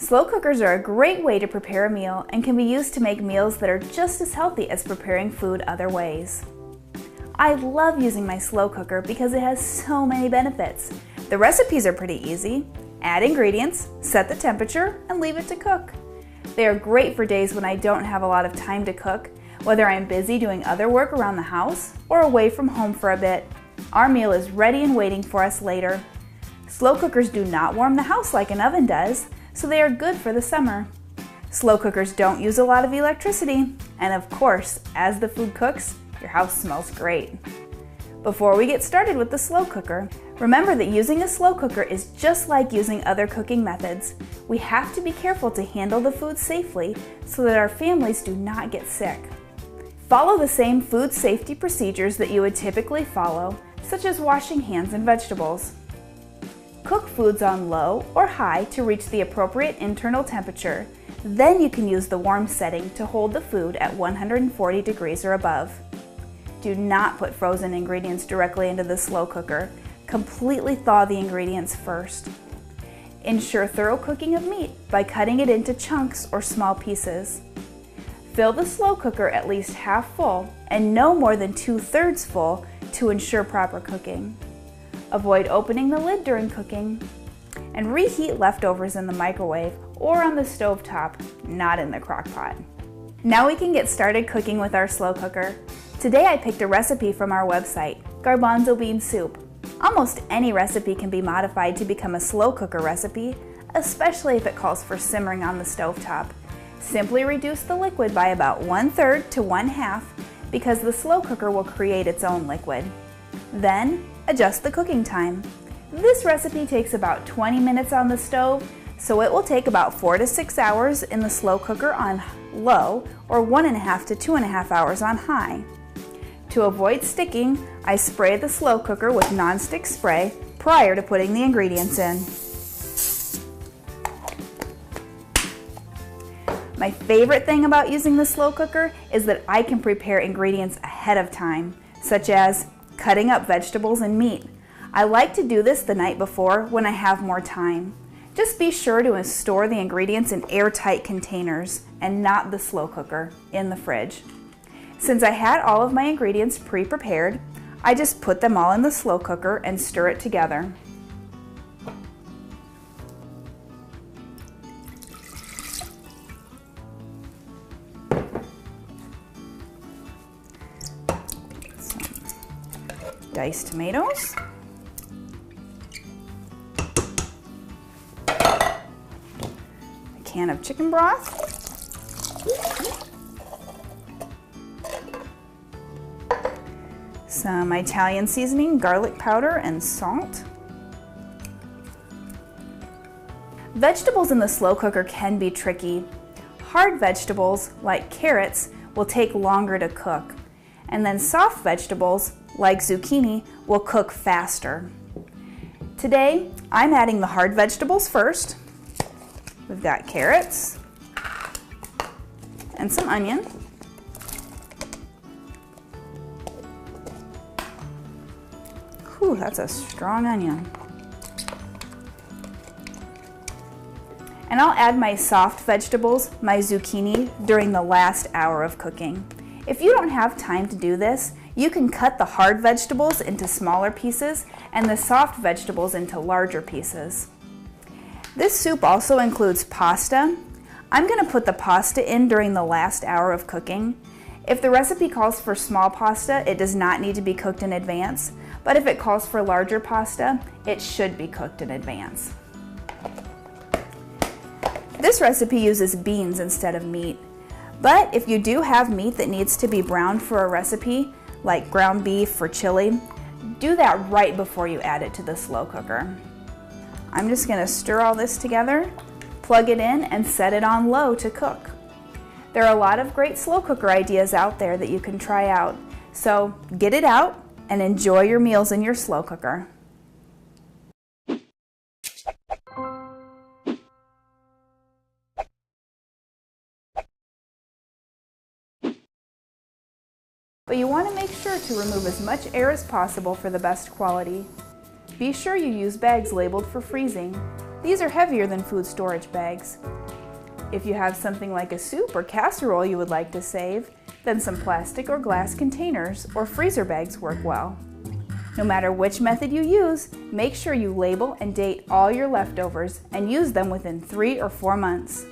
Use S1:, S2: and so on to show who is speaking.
S1: Slow cookers are a great way to prepare a meal and can be used to make meals that are just as healthy as preparing food other ways. I love using my slow cooker because it has so many benefits. The recipes are pretty easy. Add ingredients, set the temperature, and leave it to cook. They are great for days when I don't have a lot of time to cook, whether I'm busy doing other work around the house or away from home for a bit. Our meal is ready and waiting for us later. Slow cookers do not warm the house like an oven does, so they are good for the summer. Slow cookers don't use a lot of electricity, and of course, as the food cooks, your house smells great. Before we get started with the slow cooker, remember that using a slow cooker is just like using other cooking methods. We have to be careful to handle the food safely so that our families do not get sick. Follow the same food safety procedures that you would typically follow, such as washing hands and vegetables. Cook foods on low or high to reach the appropriate internal temperature. Then you can use the warm setting to hold the food at 140 degrees or above. Do not put frozen ingredients directly into the slow cooker. Completely thaw the ingredients first. Ensure thorough cooking of meat by cutting it into chunks or small pieces. Fill the slow cooker at least half full and no more than 2/3 full to ensure proper cooking. Avoid opening the lid during cooking, and reheat leftovers in the microwave or on the stove top, not in the crock pot. Now we can get started cooking with our slow cooker. Today I picked a recipe from our website, garbanzo bean soup. Almost any recipe can be modified to become a slow cooker recipe, especially if it calls for simmering on the stove top. Simply reduce the liquid by about 1/3 to 1/2 because the slow cooker will create its own liquid. Then, adjust the cooking time. This recipe takes about 20 minutes on the stove, so it will take about 4 to 6 hours in the slow cooker on low or 1.5 to 2.5 hours on high. To avoid sticking, I spray the slow cooker with nonstick spray prior to putting the ingredients in. My favorite thing about using the slow cooker is that I can prepare ingredients ahead of time, such as cutting up vegetables and meat. I like to do this the night before when I have more time. Just be sure to store the ingredients in airtight containers and not the slow cooker in the fridge. Since I had all of my ingredients pre-prepared, I just put them all in the slow cooker and stir it together. Diced tomatoes, a can of chicken broth, some Italian seasoning, garlic powder, and salt. Vegetables in the slow cooker can be tricky. Hard vegetables, like carrots, will take longer to cook, and then soft vegetables, like zucchini, will cook faster. Today, I'm adding the hard vegetables first. We've got carrots and some onion. Whew, that's a strong onion. And I'll add my soft vegetables, my zucchini, during the last hour of cooking. If you don't have time to do this, you can cut the hard vegetables into smaller pieces and the soft vegetables into larger pieces. This soup also includes pasta. I'm going to put the pasta in during the last hour of cooking. If the recipe calls for small pasta, it does not need to be cooked in advance, but if it calls for larger pasta, it should be cooked in advance. This recipe uses beans instead of meat, but if you do have meat that needs to be browned for a recipe, like ground beef for chili, do that right before you add it to the slow cooker. I'm just going to stir all this together, plug it in, and set it on low to cook. There are a lot of great slow cooker ideas out there that you can try out, so get it out and enjoy your meals in your slow cooker. But you want to make sure to remove as much air as possible for the best quality. Be sure you use bags labeled for freezing. These are heavier than food storage bags. If you have something like a soup or casserole you would like to save, then some plastic or glass containers or freezer bags work well. No matter which method you use, make sure you label and date all your leftovers and use them within 3 or 4 months.